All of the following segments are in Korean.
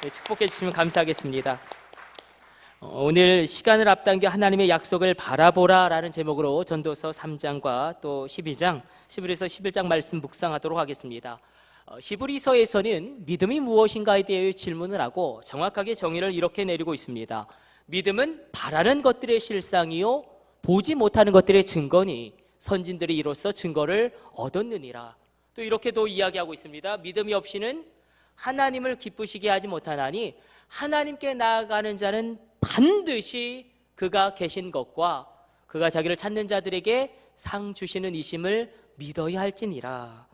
축복해 주시면 감사하겠습니다. 오늘 시간을 앞당겨 하나님의 약속을 바라보라 라는 제목으로 전도서 3장과 또 12장, 히브리서 11장 말씀 묵상하도록 하겠습니다. 히브리서에서는 믿음이 무엇인가에 대해 질문을 하고 정확하게 정의를 이렇게 내리고 있습니다. 믿음은 바라는 것들의 실상이요 보지 못하는 것들의 증거니 선진들이 이로써 증거를 얻었느니라. 또 이렇게도 이야기하고 있습니다. 믿음이 없이는 하나님을 기쁘시게 하지 못하나니 하나님께 나아가는 자는 반드시 그가 계신 것과 그가 자기를 찾는 자들에게 상 주시는 이심을 믿어야 할지니라.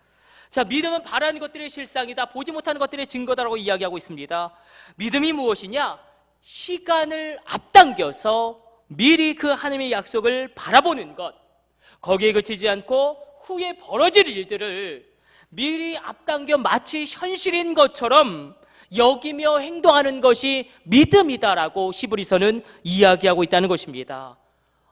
자, 믿음은 바라는 것들의 실상이다, 보지 못하는 것들의 증거다라고 이야기하고 있습니다. 믿음이 무엇이냐? 시간을 앞당겨서 미리 그 하나님의 약속을 바라보는 것, 거기에 그치지 않고 후에 벌어질 일들을 미리 앞당겨 마치 현실인 것처럼 여기며 행동하는 것이 믿음이다라고 히브리서는 이야기하고 있다는 것입니다.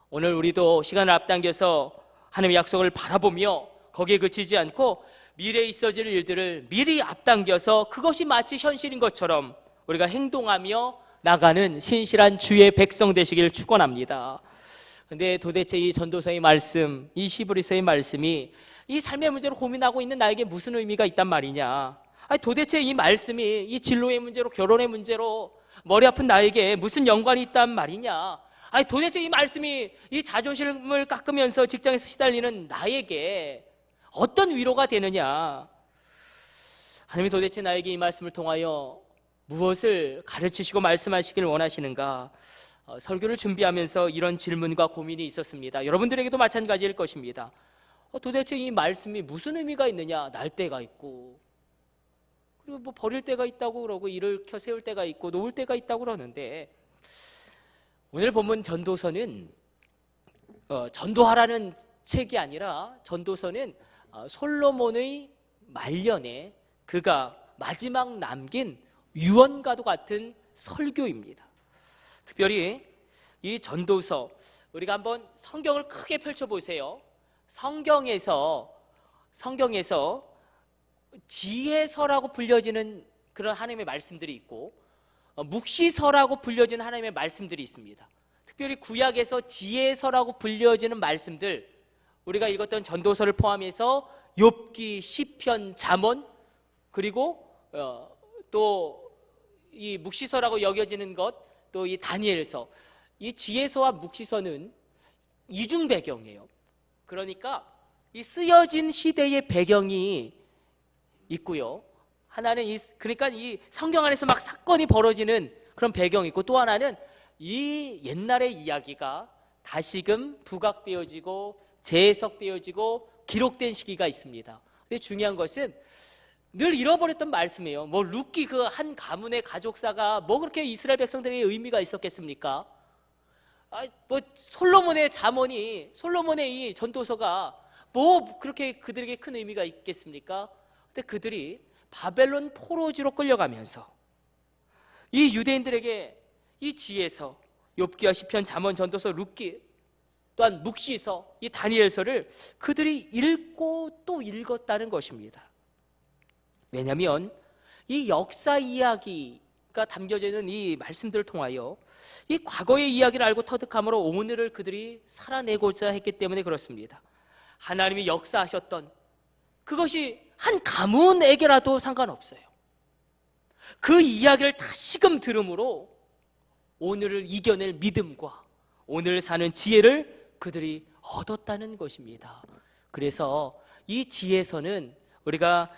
오늘 우리도 시간을 앞당겨서 하나님의 약속을 바라보며 거기에 그치지 않고 미래에 있어질 일들을 미리 앞당겨서 그것이 마치 현실인 것처럼 우리가 행동하며 나가는 신실한 주의 백성 되시길 축원합니다. 근데 도대체 이 전도서의 말씀, 이 히브리서의 말씀이 이 삶의 문제로 고민하고 있는 나에게 무슨 의미가 있단 말이냐? 아니, 도대체 이 말씀이 이 진로의 문제로, 결혼의 문제로 머리 아픈 나에게 무슨 연관이 있단 말이냐? 아니, 도대체 이 말씀이 이 자존심을 깎으면서 직장에서 시달리는 나에게 어떤 위로가 되느냐? 하나님이 도대체 나에게 이 말씀을 통하여 무엇을 가르치시고 말씀하시기를 원하시는가? 설교를 준비하면서 이런 질문과 고민이 있었습니다. 여러분들에게도 마찬가지일 것입니다. 도대체 이 말씀이 무슨 의미가 있느냐? 날 때가 있고, 그리고 뭐 버릴 때가 있다고 그러고, 일을 켜 세울 때가 있고, 놓을 때가 있다고 그러는데, 오늘 본문 전도서는 전도하라는 책이 아니라 전도서는 솔로몬의 말년에 그가 마지막 남긴 유언과도 같은 설교입니다. 특별히 이 전도서, 우리가 한번 성경을 크게 펼쳐보세요. 성경에서 지혜서라고 불려지는 그런 하나님의 말씀들이 있고, 묵시서라고 불려지는 하나님의 말씀들이 있습니다. 특별히 구약에서 지혜서라고 불려지는 말씀들, 우리가 읽었던 전도서를 포함해서 욥기, 시편, 잠언, 그리고 또 이 묵시서라고 여겨지는 것, 또 이 다니엘서, 이 지혜서와 묵시서는 이중 배경이에요. 그러니까 이 쓰여진 시대의 배경이 있고요. 하나는 그러니까 이 성경 안에서 막 사건이 벌어지는 그런 배경이 있고, 또 하나는 이 옛날의 이야기가 다시금 부각되어지고 재해석되어지고 기록된 시기가 있습니다. 근데 중요한 것은 늘 잃어버렸던 말씀이에요. 뭐 룻기 그 한 가문의 가족사가 뭐 그렇게 이스라엘 백성들에게 의미가 있었겠습니까? 뭐 솔로몬의 잠언이, 솔로몬의 이 전도서가 뭐 그렇게 그들에게 큰 의미가 있겠습니까? 근데 그들이 바벨론 포로지로 끌려가면서 이 유대인들에게 이 지혜서, 욥기와 시편, 잠언, 전도서, 룻기, 또한 묵시서, 이 다니엘서를 그들이 읽고 또 읽었다는 것입니다. 왜냐하면 이 역사 이야기가 담겨져 있는 이 말씀들을 통하여 이 과거의 이야기를 알고 터득함으로 오늘을 그들이 살아내고자 했기 때문에 그렇습니다. 하나님이 역사하셨던 그것이 한 가문에게라도 상관없어요. 그 이야기를 다시금 들음으로 오늘을 이겨낼 믿음과 오늘 사는 지혜를 그들이 얻었다는 것입니다. 그래서 이 지혜서는 우리가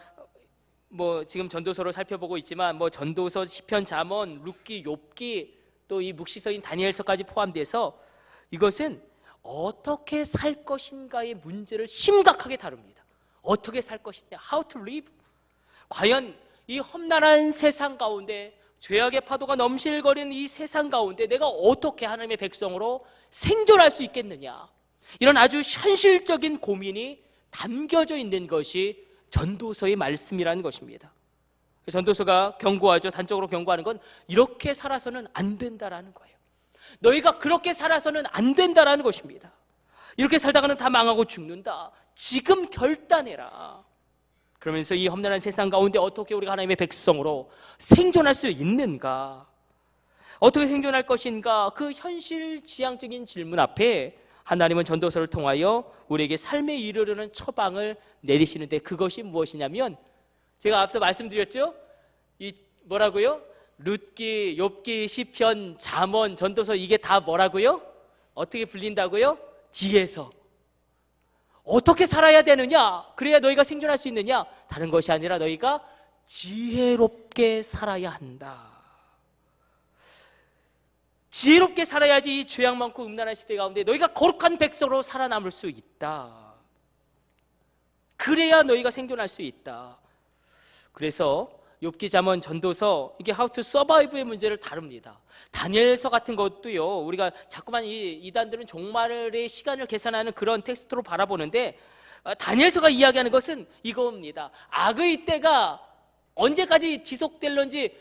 뭐 지금 전도서로 살펴보고 있지만 뭐 전도서, 시편, 잠언, 룻기, 욥기, 또 이 묵시서인 다니엘서까지 포함돼서 이것은 어떻게 살 것인가의 문제를 심각하게 다룹니다. 어떻게 살 것이냐, how to live. 과연 이 험난한 세상 가운데, 죄악의 파도가 넘실거리는 이 세상 가운데 내가 어떻게 하나님의 백성으로 생존할 수 있겠느냐, 이런 아주 현실적인 고민이 담겨져 있는 것이 전도서의 말씀이라는 것입니다. 전도서가 경고하죠. 단적으로 경고하는 건 이렇게 살아서는 안 된다라는 거예요. 너희가 그렇게 살아서는 안 된다라는 것입니다. 이렇게 살다가는 다 망하고 죽는다. 지금 결단해라. 그러면서 이 험난한 세상 가운데 어떻게 우리가 하나님의 백성으로 생존할 수 있는가, 어떻게 생존할 것인가, 그 현실 지향적인 질문 앞에 하나님은 전도서를 통하여 우리에게 삶에 이르르는 처방을 내리시는데, 그것이 무엇이냐면 제가 앞서 말씀드렸죠. 이 뭐라고요? 룻기, 욥기, 시편, 잠언, 전도서, 이게 다 뭐라고요? 어떻게 불린다고요? 지혜서. 어떻게 살아야 되느냐? 그래야 너희가 생존할 수 있느냐? 다른 것이 아니라 너희가 지혜롭게 살아야 한다. 지혜롭게 살아야지 이 죄악 많고 음란한 시대 가운데 너희가 거룩한 백성으로 살아남을 수 있다. 그래야 너희가 생존할 수 있다. 그래서 욥기, 잠언, 전도서, 이게 how to survive의 문제를 다룹니다. 다니엘서 같은 것도요, 우리가 자꾸만 이 이단들은 종말의 시간을 계산하는 그런 텍스트로 바라보는데, 다니엘서가 이야기하는 것은 이겁니다. 악의 때가 언제까지 지속될런지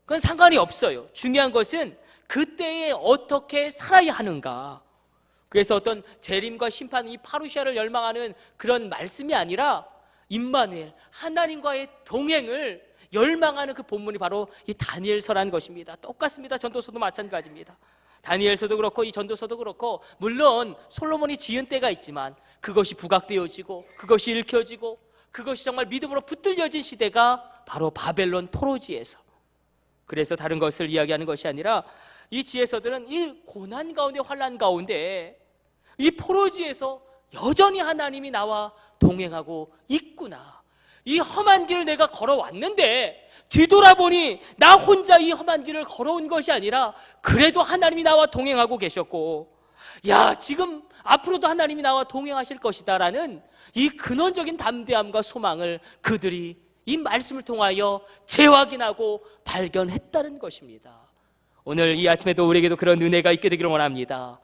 그건 상관이 없어요. 중요한 것은 그때에 어떻게 살아야 하는가. 그래서 어떤 재림과 심판, 이 파루시아를 열망하는 그런 말씀이 아니라 임마누엘, 하나님과의 동행을 열망하는 그 본문이 바로 이 다니엘서라는 것입니다. 똑같습니다. 전도서도 마찬가지입니다. 다니엘서도 그렇고 이 전도서도 그렇고, 물론 솔로몬이 지은 때가 있지만 그것이 부각되어지고 그것이 읽혀지고 그것이 정말 믿음으로 붙들려진 시대가 바로 바벨론 포로지에서. 그래서 다른 것을 이야기하는 것이 아니라 이 지혜서들은 이 고난 가운데, 환난 가운데 이 포로지에서 여전히 하나님이 나와 동행하고 있구나, 이 험한 길을 내가 걸어왔는데 뒤돌아보니 나 혼자 이 험한 길을 걸어온 것이 아니라 그래도 하나님이 나와 동행하고 계셨고, 야, 지금 앞으로도 하나님이 나와 동행하실 것이다 라는 이 근원적인 담대함과 소망을 그들이 이 말씀을 통하여 재확인하고 발견했다는 것입니다. 오늘 이 아침에도 우리에게도 그런 은혜가 있게 되기를 원합니다.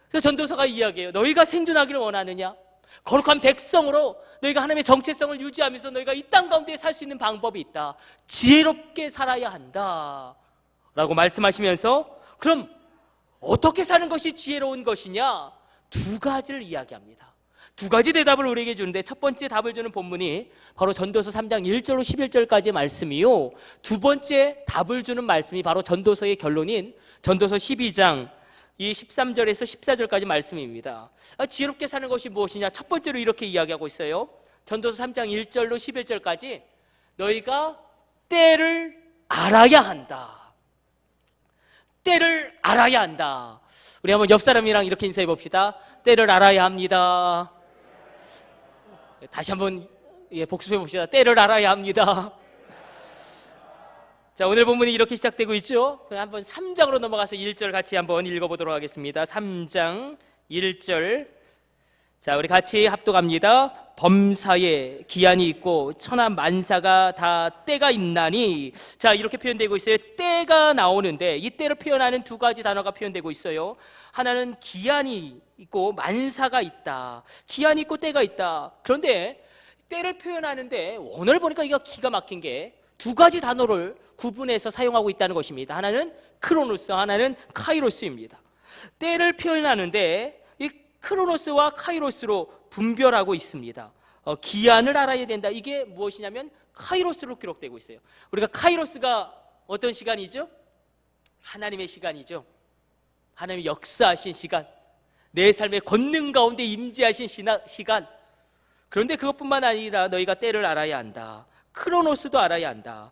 그래서 전도서가 이야기해요. 너희가 생존하기를 원하느냐? 거룩한 백성으로 너희가 하나님의 정체성을 유지하면서 너희가 이 땅 가운데 살 수 있는 방법이 있다. 지혜롭게 살아야 한다 라고 말씀하시면서, 그럼 어떻게 사는 것이 지혜로운 것이냐? 두 가지를 이야기합니다. 두 가지 대답을 우리에게 주는데, 첫 번째 답을 주는 본문이 바로 전도서 3장 1절로 11절까지의 말씀이요, 두 번째 답을 주는 말씀이 바로 전도서의 결론인 전도서 12장 이 13절에서 14절까지 말씀입니다. 지혜롭게 사는 것이 무엇이냐? 첫 번째로 이렇게 이야기하고 있어요. 전도서 3장 1절로 11절까지 너희가 때를 알아야 한다. 때를 알아야 한다. 우리 한번 옆 사람이랑 이렇게 인사해 봅시다. 때를 알아야 합니다. 다시 한번 복습해 봅시다. 때를 알아야 합니다. 자, 오늘 본문이 이렇게 시작되고 있죠. 그럼 한번 3장으로 넘어가서 1절 같이 한번 읽어보도록 하겠습니다. 3장 1절. 자, 우리 같이 합독합니다. 범사에 기한이 있고 천하 만사가 다 때가 있나니. 자, 이렇게 표현되고 있어요. 때가 나오는데 이 때를 표현하는 두 가지 단어가 표현되고 있어요. 하나는 기한이 있고 만사가 있다. 기한이 있고 때가 있다. 그런데 때를 표현하는데 오늘 보니까 이거 기가 막힌 게 두 가지 단어를 구분해서 사용하고 있다는 것입니다. 하나는 크로노스, 하나는 카이로스입니다. 때를 표현하는데 이 크로노스와 카이로스로 분별하고 있습니다. 기한을 알아야 된다. 이게 무엇이냐면 카이로스로 기록되고 있어요. 우리가 카이로스가 어떤 시간이죠? 하나님의 시간이죠. 하나님이 역사하신 시간, 내 삶의 권능 가운데 임재하신 시간. 그런데 그것뿐만 아니라 너희가 때를 알아야 한다. 크로노스도 알아야 한다.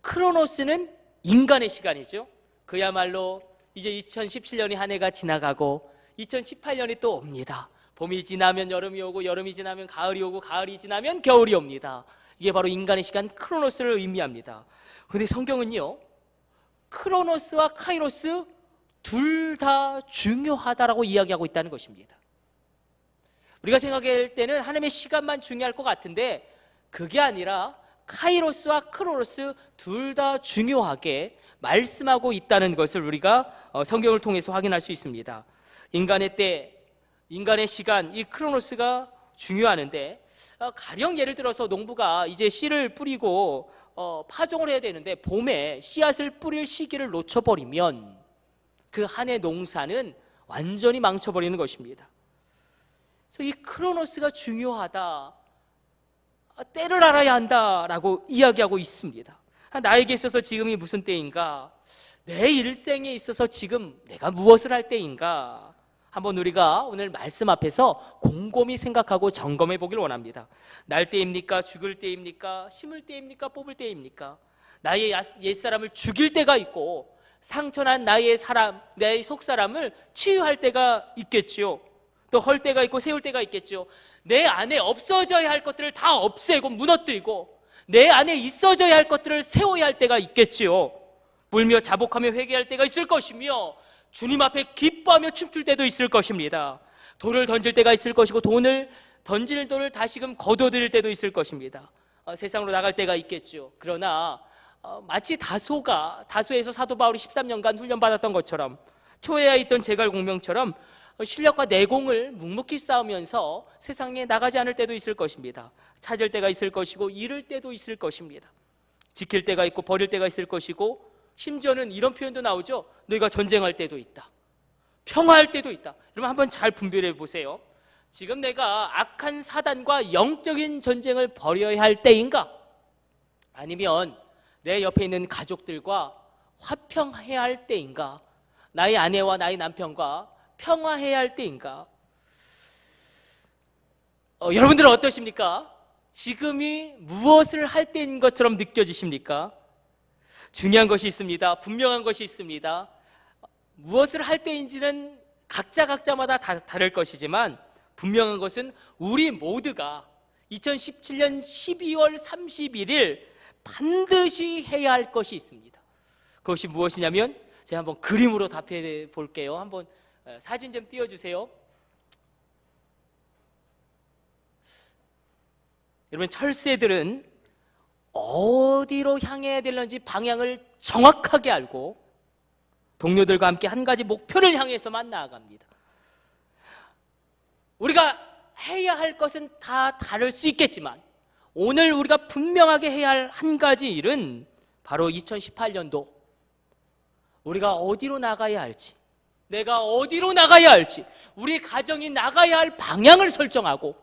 크로노스는 인간의 시간이죠. 그야말로 이제 2017년이 한 해가 지나가고 2018년이 또 옵니다. 봄이 지나면 여름이 오고 여름이 지나면 가을이 오고 가을이 지나면 겨울이 옵니다. 이게 바로 인간의 시간 크로노스를 의미합니다. 그런데 성경은요, 크로노스와 카이로스 둘 다 중요하다라고 이야기하고 있다는 것입니다. 우리가 생각할 때는 하나님의 시간만 중요할 것 같은데 그게 아니라 카이로스와 크로노스 둘 다 중요하게 말씀하고 있다는 것을 우리가 성경을 통해서 확인할 수 있습니다. 인간의 때, 인간의 시간, 이 크로노스가 중요하는데, 가령 예를 들어서 농부가 이제 씨를 뿌리고 파종을 해야 되는데 봄에 씨앗을 뿌릴 시기를 놓쳐버리면 그 한 해 농사는 완전히 망쳐버리는 것입니다. 그래서 이 크로노스가 중요하다. 때를 알아야 한다라고 이야기하고 있습니다. 나에게 있어서 지금이 무슨 때인가? 내 일생에 있어서 지금 내가 무엇을 할 때인가? 한번 우리가 오늘 말씀 앞에서 곰곰이 생각하고 점검해 보길 원합니다. 날 때입니까? 죽을 때입니까? 심을 때입니까? 뽑을 때입니까? 나의 옛사람을 죽일 때가 있고 상처난 나의 속사람을 치유할 때가 있겠지요. 또 헐 때가 있고 세울 때가 있겠죠. 내 안에 없어져야 할 것들을 다 없애고 무너뜨리고 내 안에 있어져야 할 것들을 세워야 할 때가 있겠지요. 울며 자복하며 회개할 때가 있을 것이며 주님 앞에 기뻐하며 춤출 때도 있을 것입니다. 돌을 던질 때가 있을 것이고 던지는 돌을 다시금 거둬들일 때도 있을 것입니다. 세상으로 나갈 때가 있겠죠. 그러나 마치 다소에서 사도 바울이 13년간 훈련받았던 것처럼 초해에 있던 제갈공명처럼 실력과 내공을 묵묵히 쌓으면서 세상에 나가지 않을 때도 있을 것입니다. 찾을 때가 있을 것이고 잃을 때도 있을 것입니다. 지킬 때가 있고 버릴 때가 있을 것이고 심지어는 이런 표현도 나오죠. 너희가 전쟁할 때도 있다. 평화할 때도 있다. 여러분 한번 잘 분별해 보세요. 지금 내가 악한 사단과 영적인 전쟁을 벌여야 할 때인가? 아니면 내 옆에 있는 가족들과 화평해야 할 때인가? 나의 아내와 나의 남편과 평화해야 할 때인가? 여러분들은 어떠십니까? 지금이 무엇을 할 때인 것처럼 느껴지십니까? 중요한 것이 있습니다. 분명한 것이 있습니다. 무엇을 할 때인지는 각자마다 다 다를 것이지만 분명한 것은 우리 모두가 2017년 12월 31일 반드시 해야 할 것이 있습니다. 그것이 무엇이냐면 제가 한번 그림으로 답해 볼게요. 한번 사진 좀 띄워주세요. 여러분 철새들은 어디로 향해야 되는지 방향을 정확하게 알고 동료들과 함께 한 가지 목표를 향해서만 나아갑니다. 우리가 해야 할 것은 다 다를 수 있겠지만 오늘 우리가 분명하게 해야 할 한 가지 일은 바로 2018년도 우리가 어디로 나가야 할지, 내가 어디로 나가야 할지, 우리 가정이 나가야 할 방향을 설정하고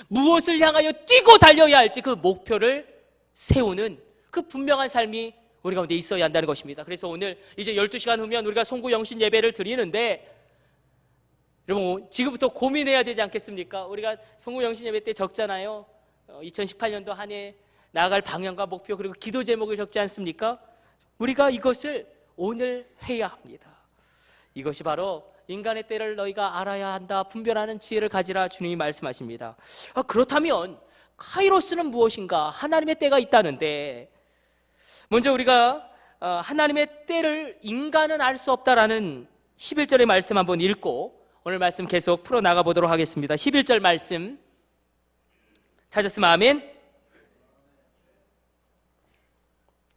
무엇을 향하여 뛰고 달려야 할지 그 목표를 세우는 그 분명한 삶이 우리 가운데 있어야 한다는 것입니다. 그래서 오늘 이제 12시간 후면 우리가 송구영신 예배를 드리는데 여러분 지금부터 고민해야 되지 않겠습니까? 우리가 송구영신 예배 때 적잖아요. 2018년도 한 해 나아갈 방향과 목표 그리고 기도 제목을 적지 않습니까? 우리가 이것을 오늘 해야 합니다. 이것이 바로 인간의 때를 너희가 알아야 한다, 분별하는 지혜를 가지라 주님이 말씀하십니다. 그렇다면 카이로스는 무엇인가? 하나님의 때가 있다는데 먼저 우리가 하나님의 때를 인간은 알 수 없다라는 11절의 말씀 한번 읽고 오늘 말씀 계속 풀어나가 보도록 하겠습니다. 11절 말씀 찾았으면 아멘.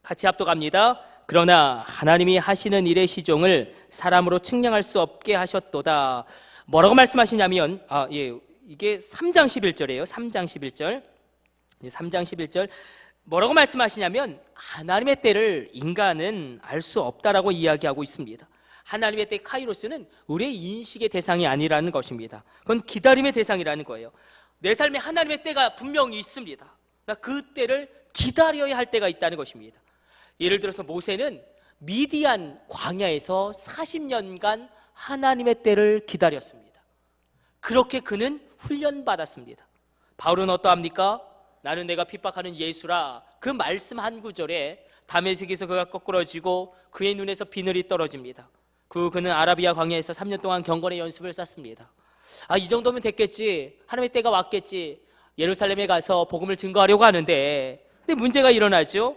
같이 합독합니다. 그러나 하나님이 하시는 일의 시종을 사람으로 측량할 수 없게 하셨도다. 뭐라고 말씀하시냐면 이게 3장 11절이에요. 3장 11절. 3장 11절. 뭐라고 말씀하시냐면 하나님의 때를 인간은 알 수 없다라고 이야기하고 있습니다. 하나님의 때 카이로스는 우리의 인식의 대상이 아니라는 것입니다. 그건 기다림의 대상이라는 거예요. 내 삶에 하나님의 때가 분명히 있습니다. 그 때를 기다려야 할 때가 있다는 것입니다. 예를 들어서 모세는 미디안 광야에서 40년간 하나님의 때를 기다렸습니다. 그렇게 그는 훈련받았습니다. 바울은 어떠합니까? 나는 내가 핍박하는 예수라 그 말씀 한 구절에 다메섹에서 그가 거꾸러지고 그의 눈에서 비늘이 떨어집니다. 그는 아라비아 광야에서 3년 동안 경건의 연습을 쌓습니다. 이 정도면 됐겠지, 하나님의 때가 왔겠지, 예루살렘에 가서 복음을 증거하려고 하는데 근데 문제가 일어나죠.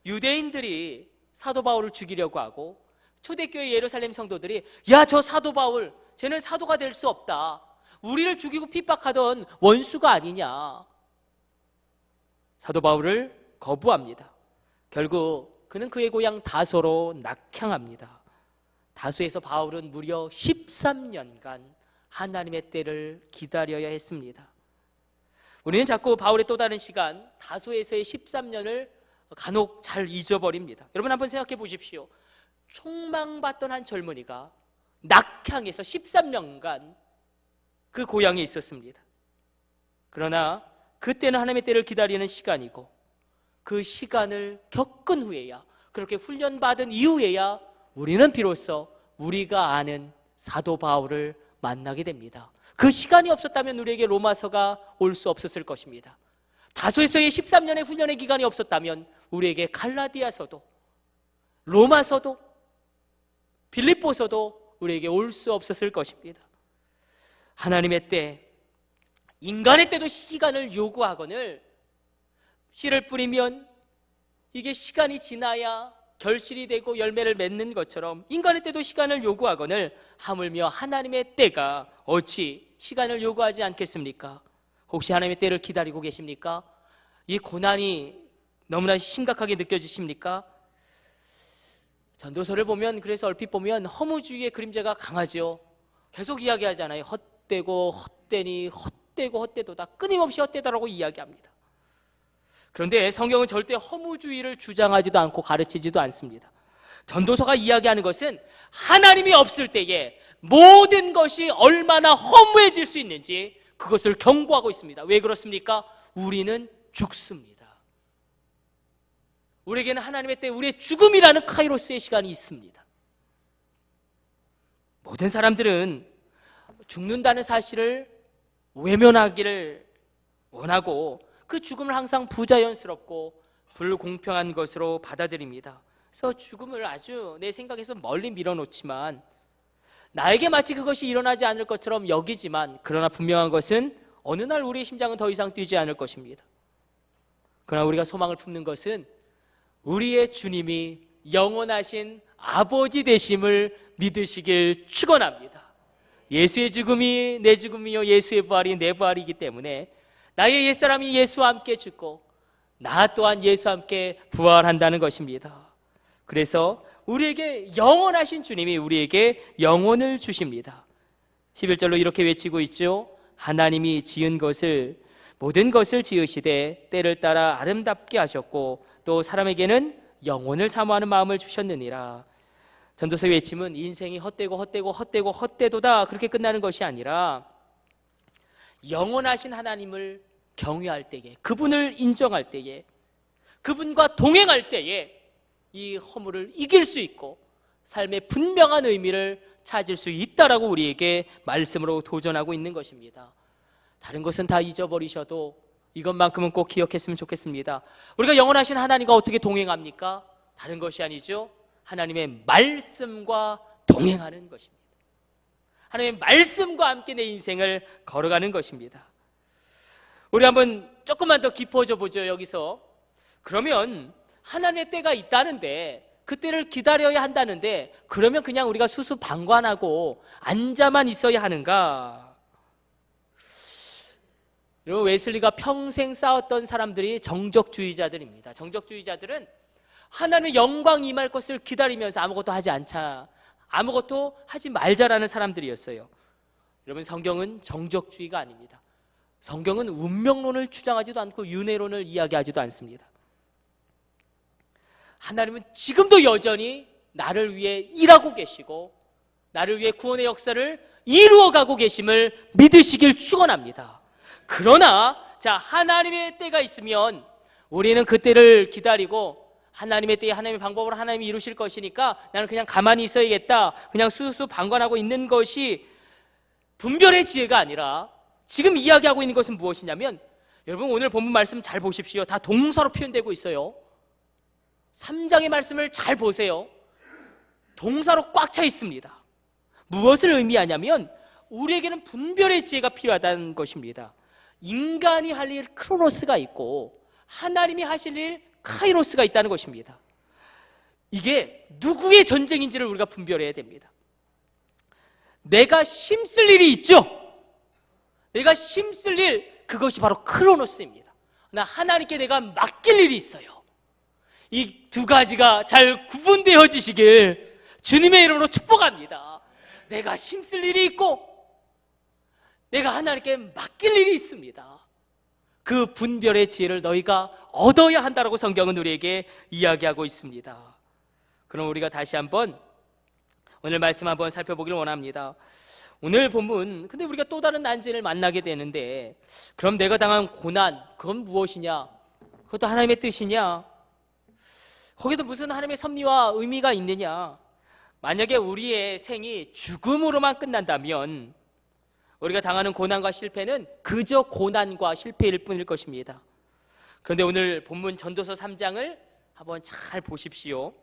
유대인들이 사도 바울을 죽이려고 하고 초대교회 예루살렘 성도들이 저 사도 바울 쟤는 사도가 될 수 없다, 우리를 죽이고 핍박하던 원수가 아니냐. 사도 바울을 거부합니다. 결국 그는 그의 고향 다소로 낙향합니다. 다소에서 바울은 무려 13년간 하나님의 때를 기다려야 했습니다. 우리는 자꾸 바울의 또 다른 시간 다소에서의 13년을 간혹 잘 잊어버립니다. 여러분 한번 생각해 보십시오. 총망받던 한 젊은이가 낙향에서 13년간 그 고향에 있었습니다. 그러나 그때는 하나님의 때를 기다리는 시간이고, 그 시간을 겪은 후에야, 그렇게 훈련받은 이후에야 우리는 비로소 우리가 아는 사도 바울을 만나게 됩니다. 그 시간이 없었다면 우리에게 로마서가 올 수 없었을 것입니다. 다소에서의 13년의 훈련의 기간이 없었다면 우리에게 갈라디아서도, 로마서도, 빌립보서도 우리에게 올 수 없었을 것입니다. 하나님의 때, 인간의 때도 시간을 요구하거늘 씨를 뿌리면 이게 시간이 지나야 결실이 되고 열매를 맺는 것처럼 인간의 때도 시간을 요구하거늘 하물며 하나님의 때가 어찌 시간을 요구하지 않겠습니까? 혹시 하나님의 때를 기다리고 계십니까? 이 고난이 너무나 심각하게 느껴지십니까? 전도서를 보면, 그래서 얼핏 보면 허무주의의 그림자가 강하죠. 계속 이야기하잖아요. 헛되고 헛되니 헛되고 헛되도다, 끊임없이 헛되다라고 이야기합니다. 그런데 성경은 절대 허무주의를 주장하지도 않고 가르치지도 않습니다. 전도서가 이야기하는 것은 하나님이 없을 때에 모든 것이 얼마나 허무해질 수 있는지 그것을 경고하고 있습니다. 왜 그렇습니까? 우리는 죽습니다. 우리에게는 하나님의 때, 우리의 죽음이라는 카이로스의 시간이 있습니다. 모든 사람들은 죽는다는 사실을 외면하기를 원하고 그 죽음을 항상 부자연스럽고 불공평한 것으로 받아들입니다. 그래서 죽음을 아주 내 생각에서 멀리 밀어놓지만, 나에게 마치 그것이 일어나지 않을 것처럼 여기지만, 그러나 분명한 것은 어느 날 우리의 심장은 더 이상 뛰지 않을 것입니다. 그러나 우리가 소망을 품는 것은 우리의 주님이 영원하신 아버지 되심을 믿으시길 축원합니다. 예수의 죽음이 내 죽음이요 예수의 부활이 내 부활이기 때문에 나의 옛사람이 예수와 함께 죽고 나 또한 예수와 함께 부활한다는 것입니다. 그래서 우리에게 영원하신 주님이 우리에게 영혼을 주십니다. 11절로 이렇게 외치고 있죠. 하나님이 지은 것을, 모든 것을 지으시되 때를 따라 아름답게 하셨고 또 사람에게는 영혼을 사모하는 마음을 주셨느니라. 전도서의 외침은 인생이 헛되고 헛되고 헛되고 헛되도다, 그렇게 끝나는 것이 아니라 영원하신 하나님을 경외할 때에, 그분을 인정할 때에, 그분과 동행할 때에 이 허물을 이길 수 있고 삶의 분명한 의미를 찾을 수 있다라고 우리에게 말씀으로 도전하고 있는 것입니다. 다른 것은 다 잊어버리셔도 이것만큼은 꼭 기억했으면 좋겠습니다. 우리가 영원하신 하나님과 어떻게 동행합니까? 다른 것이 아니죠. 하나님의 말씀과 동행하는 것입니다. 하나님의 말씀과 함께 내 인생을 걸어가는 것입니다. 우리 한번 조금만 더 깊어져 보죠. 여기서 그러면 하나님의 때가 있다는데, 그 때를 기다려야 한다는데, 그러면 그냥 우리가 수수방관하고 앉아만 있어야 하는가? 여러분, 웨슬리가 평생 싸웠던 사람들이 정적주의자들입니다. 정적주의자들은 하나님의 영광이 임할 것을 기다리면서 아무것도 하지 않자, 아무것도 하지 말자라는 사람들이었어요. 여러분, 성경은 정적주의가 아닙니다. 성경은 운명론을 주장하지도 않고 윤회론을 이야기하지도 않습니다. 하나님은 지금도 여전히 나를 위해 일하고 계시고 나를 위해 구원의 역사를 이루어가고 계심을 믿으시길 축원합니다. 그러나 하나님의 때가 있으면 우리는 그 때를 기다리고, 하나님의 때에 하나님의 방법으로 하나님이 이루실 것이니까 나는 그냥 가만히 있어야겠다, 그냥 수수방관하고 있는 것이 분별의 지혜가 아니라, 지금 이야기하고 있는 것은 무엇이냐면, 여러분 오늘 본문 말씀 잘 보십시오. 다 동사로 표현되고 있어요. 3장의 말씀을 잘 보세요. 동사로 꽉 차 있습니다. 무엇을 의미하냐면 우리에게는 분별의 지혜가 필요하다는 것입니다. 인간이 할 일 크로노스가 있고 하나님이 하실 일 카이로스가 있다는 것입니다. 이게 누구의 전쟁인지를 우리가 분별해야 됩니다. 내가 힘쓸 일이 있죠. 내가 힘쓸 일, 그것이 바로 크로노스입니다. 나 하나님께 내가 맡길 일이 있어요. 이 두 가지가 잘 구분되어지시길 주님의 이름으로 축복합니다. 내가 힘쓸 일이 있고 내가 하나님께 맡길 일이 있습니다. 그 분별의 지혜를 너희가 얻어야 한다라고 성경은 우리에게 이야기하고 있습니다. 그럼 우리가 다시 한번 오늘 말씀 한번 살펴보기를 원합니다. 오늘 본문, 근데 우리가 또 다른 난제를 만나게 되는데, 그럼 내가 당한 고난, 그건 무엇이냐? 그것도 하나님의 뜻이냐? 거기도 무슨 하나님의 섭리와 의미가 있느냐? 만약에 우리의 생이 죽음으로만 끝난다면 우리가 당하는 고난과 실패는 그저 고난과 실패일 뿐일 것입니다. 그런데 오늘 본문 전도서 3장을 한번 잘 보십시오.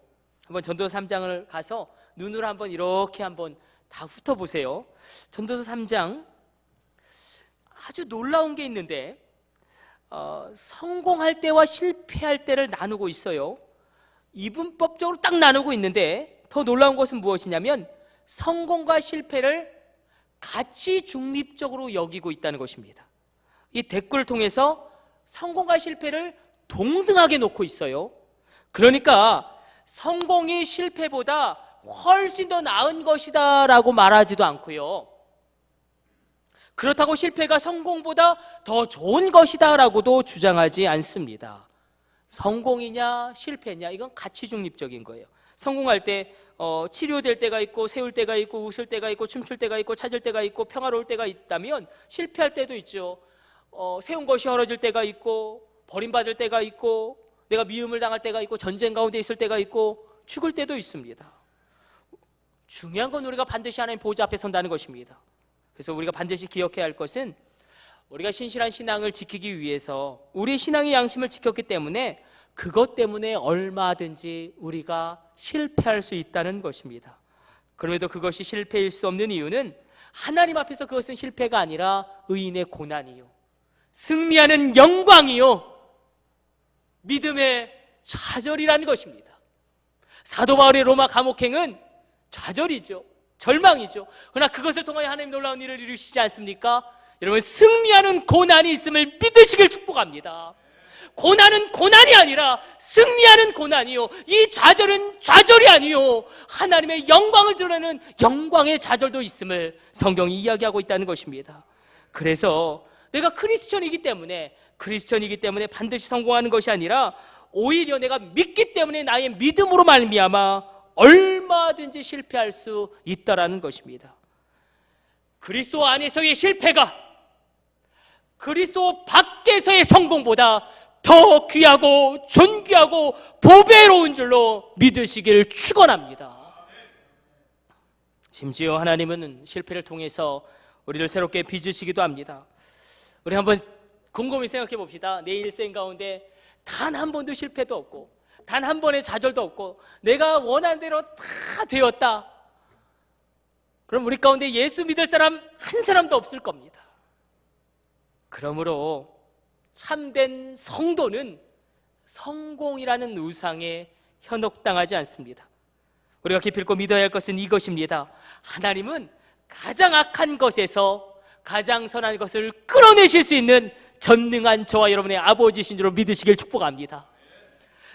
한번 전도서 3장을 가서 눈으로 한번 이렇게 한번 다 훑어보세요. 전도서 3장 아주 놀라운 게 있는데 성공할 때와 실패할 때를 나누고 있어요. 이분법적으로 딱 나누고 있는데 더 놀라운 것은 무엇이냐면 성공과 실패를 같이 중립적으로 여기고 있다는 것입니다. 이 댓글을 통해서 성공과 실패를 동등하게 놓고 있어요. 그러니까 성공이 실패보다 훨씬 더 나은 것이다 라고 말하지도 않고요, 그렇다고 실패가 성공보다 더 좋은 것이다 라고도 주장하지 않습니다. 성공이냐 실패냐 이건 가치 중립적인 거예요. 성공할 때 치료될 때가 있고, 세울 때가 있고, 웃을 때가 있고, 춤출 때가 있고, 찾을 때가 있고, 평화로울 때가 있다면 실패할 때도 있죠. 세운 것이 헐어질 때가 있고, 버림받을 때가 있고, 내가 미움을 당할 때가 있고, 전쟁 가운데 있을 때가 있고, 죽을 때도 있습니다. 중요한 건 우리가 반드시 하나님 보좌 앞에 선다는 것입니다. 그래서 우리가 반드시 기억해야 할 것은 우리가 신실한 신앙을 지키기 위해서 우리 신앙의 양심을 지켰기 때문에 그것 때문에 얼마든지 우리가 실패할 수 있다는 것입니다. 그럼에도 그것이 실패일 수 없는 이유는 하나님 앞에서 그것은 실패가 아니라 의인의 고난이요, 승리하는 영광이요, 믿음의 좌절이라는 것입니다. 사도 바울의 로마 감옥행은 좌절이죠, 절망이죠. 그러나 그것을 통하여 하나님 놀라운 일을 이루시지 않습니까? 여러분, 승리하는 고난이 있음을 믿으시길 축복합니다. 고난은 고난이 아니라 승리하는 고난이요, 이 좌절은 좌절이 아니요, 하나님의 영광을 드러내는 영광의 좌절도 있음을 성경이 이야기하고 있다는 것입니다. 그래서 내가 크리스천이기 때문에 반드시 성공하는 것이 아니라 오히려 내가 믿기 때문에 나의 믿음으로 말미암아 얼마든지 실패할 수 있다라는 것입니다. 그리스도 안에서의 실패가 그리스도 밖에서의 성공보다 더 귀하고 존귀하고 보배로운 줄로 믿으시길 축원합니다. 심지어 하나님은 실패를 통해서 우리를 새롭게 빚으시기도 합니다. 우리 한번 곰곰이 생각해 봅시다. 내 일생 가운데 단 한 번도 실패도 없고, 단 한 번의 좌절도 없고, 내가 원한 대로 다 되었다. 그럼 우리 가운데 예수 믿을 사람 한 사람도 없을 겁니다. 그러므로 참된 성도는 성공이라는 우상에 현혹당하지 않습니다. 우리가 기필코 믿어야 할 것은 이것입니다. 하나님은 가장 악한 것에서 가장 선한 것을 끌어내실 수 있는 전능한 저와 여러분의 아버지신 줄로 믿으시길 축복합니다.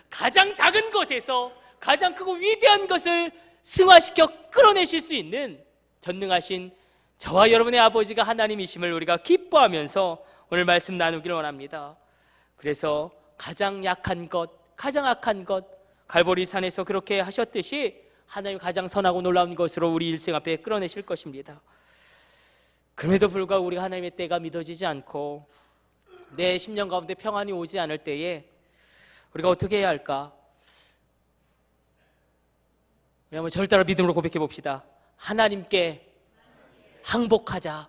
가장 작은 것에서 가장 크고 위대한 것을 승화시켜 끌어내실 수 있는 전능하신 저와 여러분의 아버지가 하나님이심을 우리가 기뻐하면서 오늘 말씀 나누기를 원합니다. 그래서 가장 약한 것, 가장 악한 것, 갈보리 산에서 그렇게 하셨듯이 하나님 가장 선하고 놀라운 것으로 우리 일생 앞에 끌어내실 것입니다. 그럼에도 불구하고 우리가 하나님의 때가 믿어지지 않고 내 심령 가운데 평안이 오지 않을 때에 우리가 어떻게 해야 할까? 우리 한번 절대로 믿음으로 고백해 봅시다. 하나님께 항복하자.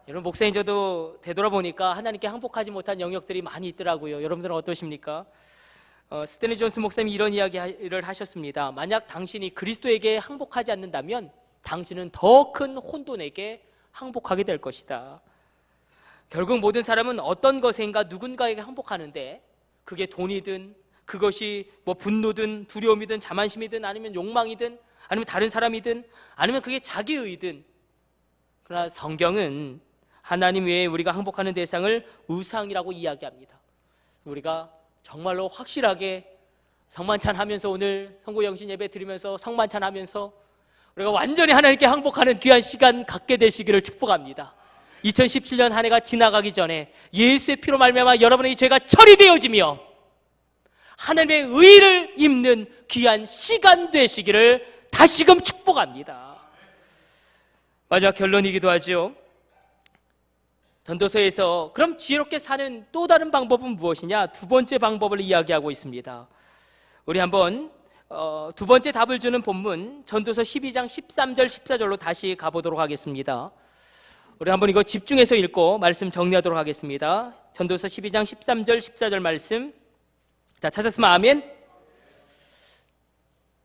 여러분, 목사님 저도 되돌아보니까 하나님께 항복하지 못한 영역들이 많이 있더라고요. 여러분들은 어떠십니까? 스탠리 존슨 목사님이 이런 이야기를 하셨습니다. 만약 당신이 그리스도에게 항복하지 않는다면 당신은 더 큰 혼돈에게 항복하게 될 것이다. 결국 모든 사람은 어떤 것인가 누군가에게 항복하는데, 그게 돈이든 그것이 뭐 분노든 두려움이든 자만심이든 아니면 욕망이든 아니면 다른 사람이든 아니면 그게 자기의든, 그러나 성경은 하나님 외에 우리가 항복하는 대상을 우상이라고 이야기합니다. 우리가 정말로 확실하게 성만찬하면서, 오늘 성고영신 예배 드리면서 성만찬하면서 우리가 완전히 하나님께 항복하는 귀한 시간 갖게 되시기를 축복합니다. 2017년 한 해가 지나가기 전에 예수의 피로 말미암아 여러분의 죄가 처리되어지며 하나님의 의를 입는 귀한 시간 되시기를 다시금 축복합니다. 마지막 결론이기도 하죠. 전도서에서 그럼 지혜롭게 사는 또 다른 방법은 무엇이냐? 두 번째 방법을 이야기하고 있습니다. 우리 한번 두 번째 답을 주는 본문 전도서 12장 13절 14절로 다시 가보도록 하겠습니다. 우리 한번 이거 집중해서 읽고 말씀 정리하도록 하겠습니다. 전도서 12장 13절 14절 말씀, 자, 찾았으면 아멘.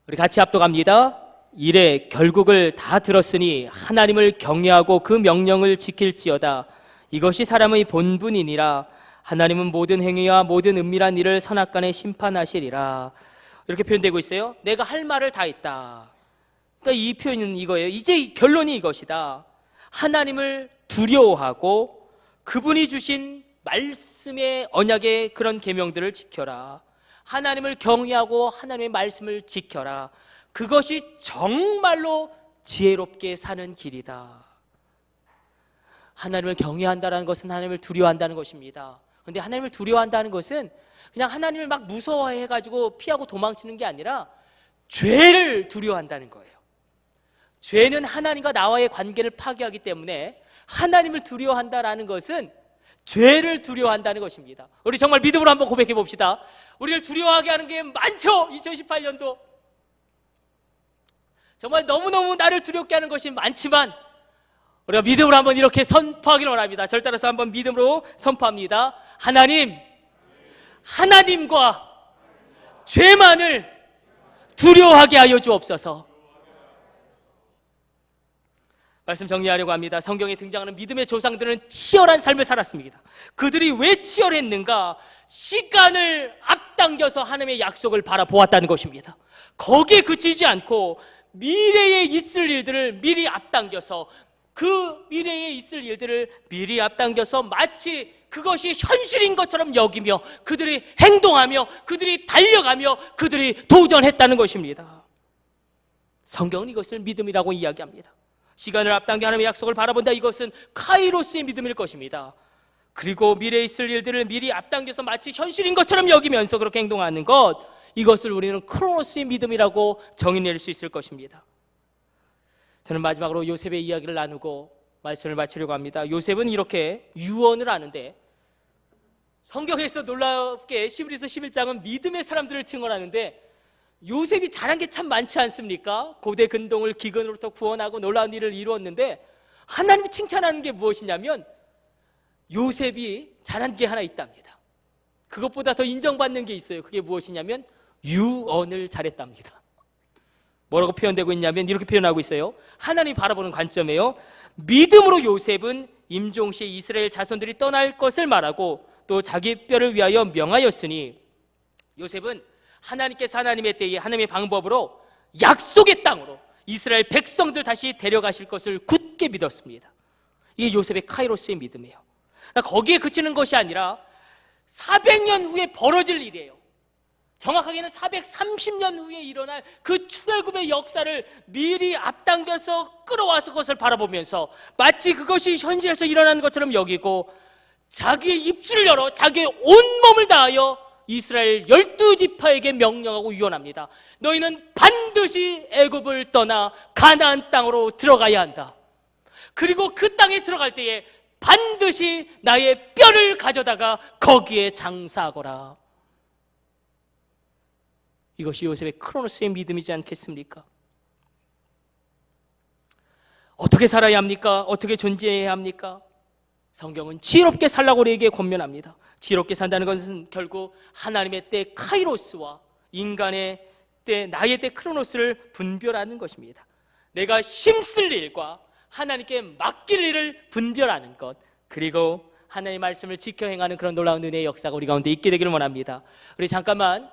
우리 같이 합독합니다. 이래 결국을 다 들었으니 하나님을 경외하고 그 명령을 지킬지어다. 이것이 사람의 본분이니라. 하나님은 모든 행위와 모든 은밀한 일을 선악간에 심판하시리라. 이렇게 표현되고 있어요. 내가 할 말을 다 했다. 그러니까 이 표현은 이거예요. 이제 결론이 이것이다. 하나님을 두려워하고 그분이 주신 말씀의 언약의 그런 계명들을 지켜라. 하나님을 경외하고 하나님의 말씀을 지켜라. 그것이 정말로 지혜롭게 사는 길이다. 하나님을 경외한다는 것은 하나님을 두려워한다는 것입니다. 그런데 하나님을 두려워한다는 것은 그냥 하나님을 막 무서워해가지고 피하고 도망치는 게 아니라 죄를 두려워한다는 거예요. 죄는 하나님과 나와의 관계를 파괴하기 때문에 하나님을 두려워한다는 것은 죄를 두려워한다는 것입니다. 우리 정말 믿음으로 한번 고백해 봅시다. 우리를 두려워하게 하는 게 많죠. 2018년도 정말 너무너무 나를 두렵게 하는 것이 많지만 우리가 믿음으로 한번 이렇게 선포하기를 원합니다. 절 따라서 한번 믿음으로 선포합니다. 하나님, 하나님과 죄만을 두려워하게 하여 주옵소서. 말씀 정리하려고 합니다. 성경에 등장하는 믿음의 조상들은 치열한 삶을 살았습니다. 그들이 왜 치열했는가? 시간을 앞당겨서 하나님의 약속을 바라보았다는 것입니다. 거기에 그치지 않고 미래에 있을 일들을 미리 앞당겨서, 그 미래에 있을 일들을 미리 앞당겨서 마치 그것이 현실인 것처럼 여기며 그들이 행동하며 그들이 달려가며 그들이 도전했다는 것입니다. 성경은 이것을 믿음이라고 이야기합니다. 시간을 앞당겨 하나님의 약속을 바라본다. 이것은 카이로스의 믿음일 것입니다. 그리고 미래에 있을 일들을 미리 앞당겨서 마치 현실인 것처럼 여기면서 그렇게 행동하는 것, 이것을 우리는 크로노스의 믿음이라고 정의 내릴 수 있을 것입니다. 저는 마지막으로 요셉의 이야기를 나누고 말씀을 마치려고 합니다. 요셉은 이렇게 유언을 하는데, 성경에서 놀랍게 히브리서 11장은 믿음의 사람들을 증언하는데 요셉이 잘한 게 참 많지 않습니까? 고대 근동을 기근으로부터 구원하고 놀라운 일을 이루었는데 하나님이 칭찬하는 게 무엇이냐면 요셉이 잘한 게 하나 있답니다. 그것보다 더 인정받는 게 있어요. 그게 무엇이냐면 유언을 잘했답니다. 뭐라고 표현되고 있냐면 이렇게 표현하고 있어요. 하나님 바라보는 관점이에요. 믿음으로 요셉은 임종시에 이스라엘 자손들이 떠날 것을 말하고 또 자기 뼈를 위하여 명하였으니, 요셉은 하나님께서 하나님의 때에 하나님의 방법으로 약속의 땅으로 이스라엘 백성들 다시 데려가실 것을 굳게 믿었습니다. 이게 요셉의 카이로스의 믿음이에요. 거기에 그치는 것이 아니라 400년 후에 벌어질 일이에요. 정확하게는 430년 후에 일어날 그 출애굽의 역사를 미리 앞당겨서 끌어와서 그것을 바라보면서 마치 그것이 현실에서 일어나는 것처럼 여기고 자기의 입술을 열어 자기의 온몸을 다하여 이스라엘 12지파에게 명령하고 유언합니다. 너희는 반드시 애굽을 떠나 가나안 땅으로 들어가야 한다. 그리고 그 땅에 들어갈 때에 반드시 나의 뼈를 가져다가 거기에 장사하거라. 이것이 요셉의 크로노스의 믿음이지 않겠습니까? 어떻게 살아야 합니까? 어떻게 존재해야 합니까? 성경은 지혜롭게 살라고 우리에게 권면합니다. 지혜롭게 산다는 것은 결국 하나님의 때 카이로스와 인간의 때, 나의 때 크로노스를 분별하는 것입니다. 내가 힘쓸 일과 하나님께 맡길 일을 분별하는 것, 그리고 하나님의 말씀을 지켜 행하는 그런 놀라운 은혜의 역사가 우리 가운데 있게 되기를 원합니다. 우리 잠깐만